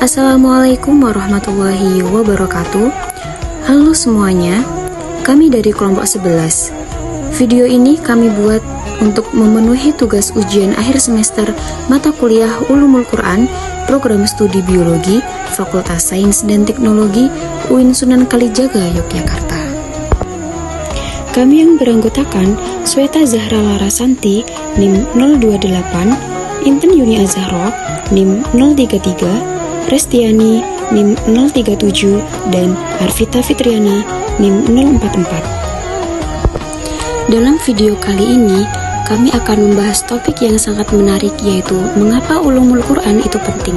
Assalamualaikum warahmatullahi wabarakatuh. Halo semuanya, kami dari kelompok 11. Video ini kami buat untuk memenuhi tugas ujian akhir semester mata kuliah Ulumul Quran, program studi biologi, Fakultas Sains dan Teknologi, UIN Sunan Kalijaga, Yogyakarta. Kami yang beranggotakan Sweta Zahra Larasanti, NIM 028, Inten Yuni Azahra, NIM 033, Restiani, NIM 037, dan Arvita Fitriana, NIM 044. Dalam video kali ini, kami akan membahas topik yang sangat menarik, yaitu mengapa ulumul Quran itu penting,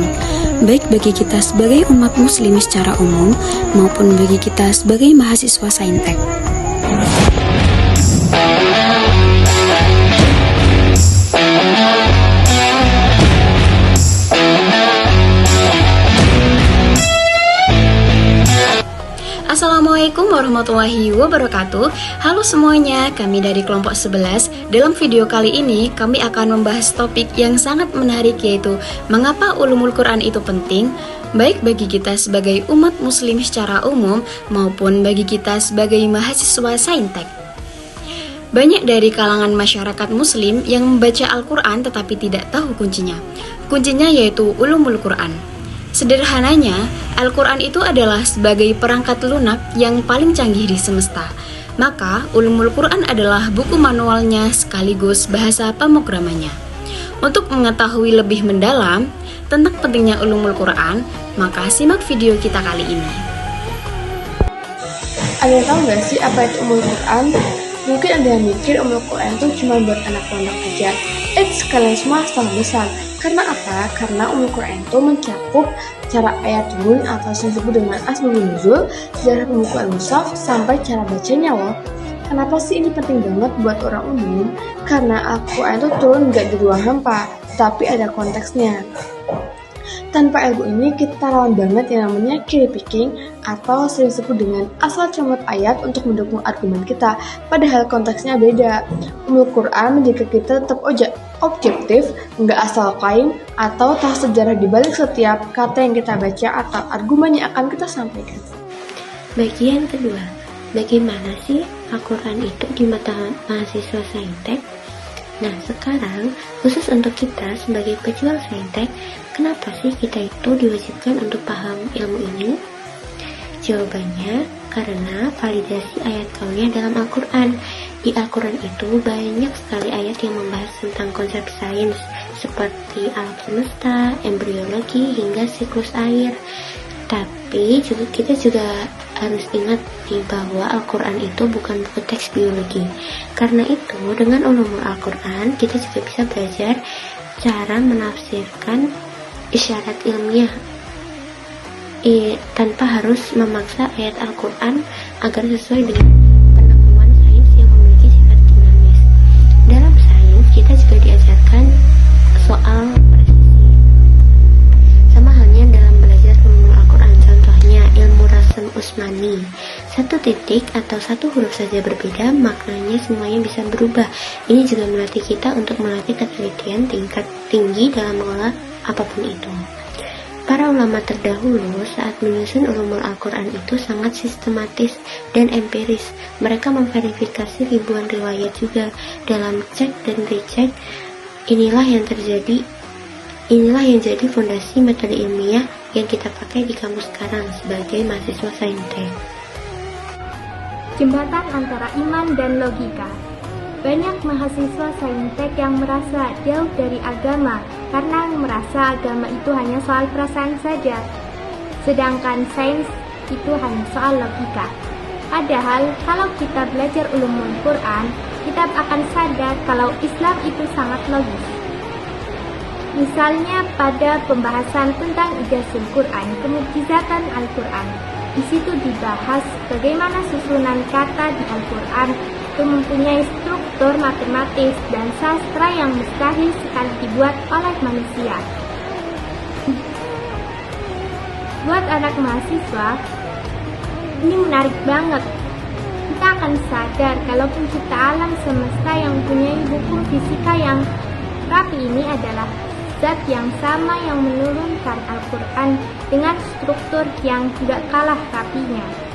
baik bagi kita sebagai umat muslim secara umum, maupun bagi kita sebagai mahasiswa saintek. Assalamualaikum warahmatullahi wabarakatuh. Halo semuanya, kami dari kelompok 11. Dalam video kali ini kami akan membahas topik yang sangat menarik, yaitu mengapa ulumul Quran itu penting, baik bagi kita sebagai umat muslim secara umum maupun bagi kita sebagai mahasiswa saintek. Banyak dari kalangan masyarakat muslim yang membaca Al-Quran tetapi tidak tahu kuncinya. Kuncinya yaitu ulumul Quran. Sederhananya, Al-Quran itu adalah sebagai perangkat lunak yang paling canggih di semesta. Maka, ulumul Quran adalah buku manualnya sekaligus bahasa pemrogramannya. Untuk mengetahui lebih mendalam tentang pentingnya ulumul Quran, maka simak video kita kali ini. Ada yang tahu nggak sih apa itu ulumul Quran? Mungkin ada yang mikir ulumul Quran itu cuma buat anak pondok aja. Kalian semua salah besar. Karena apa? Karena ulumul Quran itu mencakup cara ayat turun atau yang disebut dengan asbabun nuzul, sejarah pembukaan mushaf, sampai cara bacanya loh. Kenapa sih ini penting banget buat orang umum? Karena Al-Quran itu turun nggak di ruang hampa, tapi ada konteksnya. Tanpa ilmu ini kita rawan banget yang namanya cherry picking atau sering disebut dengan asal comot ayat untuk mendukung argumen kita, padahal konteksnya beda. Ulumul Quran menjaga kita tetap objektif, nggak asal klaim atau tahu sejarah dibalik setiap kata yang kita baca atau argumen yang akan kita sampaikan. Bagian kedua, bagaimana sih Al-Quran itu di mata mahasiswa saintek? Nah, sekarang khusus untuk kita sebagai pejuang saintek, kenapa sih kita itu diwajibkan untuk paham ilmu ini? Jawabannya, karena validasi ayat kauniyah dalam Al-Quran. Di Al-Quran itu banyak sekali ayat yang membahas tentang konsep sains, seperti alam semesta, embriologi, hingga siklus air. Tapi kita juga harus ingat bahwa Al-Quran itu bukan buku teks biologi. Karena itu, dengan ulumul Al-Quran, kita juga bisa belajar cara menafsirkan isyarat ilmiah tanpa harus memaksa ayat Al-Quran agar sesuai dengan penemuan sains yang memiliki sifat dinamis. Dalam sains, kita juga diajarkan soal presisi. Sama halnya dalam belajar ulumul Al-Quran, contohnya ilmu rasm Usmani. Satu titik atau satu huruf saja berbeda, maknanya semuanya bisa berubah. Ini juga melatih kita untuk melatih ketelitian tingkat tinggi dalam mengolah apapun itu. Para ulama terdahulu saat menyusun ulumul Al-Quran itu sangat sistematis dan empiris. Mereka memverifikasi ribuan riwayat juga. Dalam cek dan recheck, inilah yang jadi fondasi metode ilmiah yang kita pakai di kampus sekarang sebagai mahasiswa saintek. Jembatan antara iman dan logika. Banyak mahasiswa saintek yang merasa jauh dari agama karena merasa agama itu hanya soal perasaan saja, sedangkan sains itu hanya soal logika. Padahal kalau kita belajar ulumul Quran, kita akan sadar kalau Islam itu sangat logis. Misalnya pada pembahasan tentang ijazul Quran, kemukjizatan Al-Quran. Di situ dibahas bagaimana susunan kata di Al-Quran itu mempunyai struktur matematis dan sastra yang mustahil sekali dibuat oleh manusia. Buat anak mahasiswa, ini menarik banget. Kita akan sadar kalau pencipta alam semesta yang mempunyai hukum fisika yang rapi ini adalah zat yang sama yang menurunkan Al-Quran dengan struktur yang gak kalah rapinya.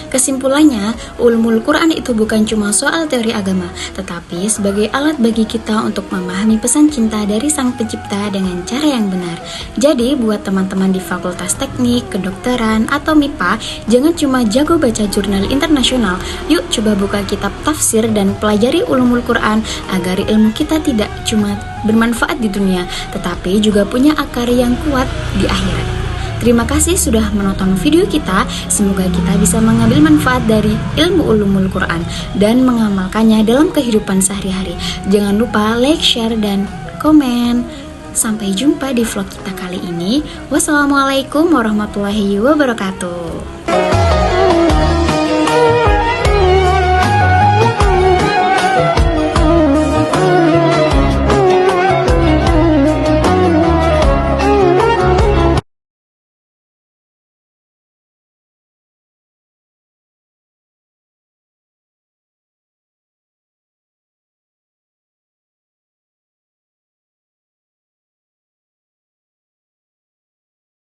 Kesimpulannya, ulumul Quran itu bukan cuma soal teori agama, tetapi sebagai alat bagi kita untuk memahami pesan cinta dari Sang Pencipta dengan cara yang benar. Jadi, buat teman-teman di Fakultas Teknik, Kedokteran, atau MIPA, jangan cuma jago baca jurnal internasional. Yuk coba buka kitab tafsir dan pelajari ulumul Quran agar ilmu kita tidak cuma bermanfaat di dunia, tetapi juga punya akar yang kuat di akhirat. Terima kasih sudah menonton video kita. Semoga kita bisa mengambil manfaat dari ilmu ulumul Quran dan mengamalkannya dalam kehidupan sehari-hari. Jangan lupa like, share, dan komen. Sampai jumpa di vlog kita kali ini. Wassalamualaikum warahmatullahi wabarakatuh.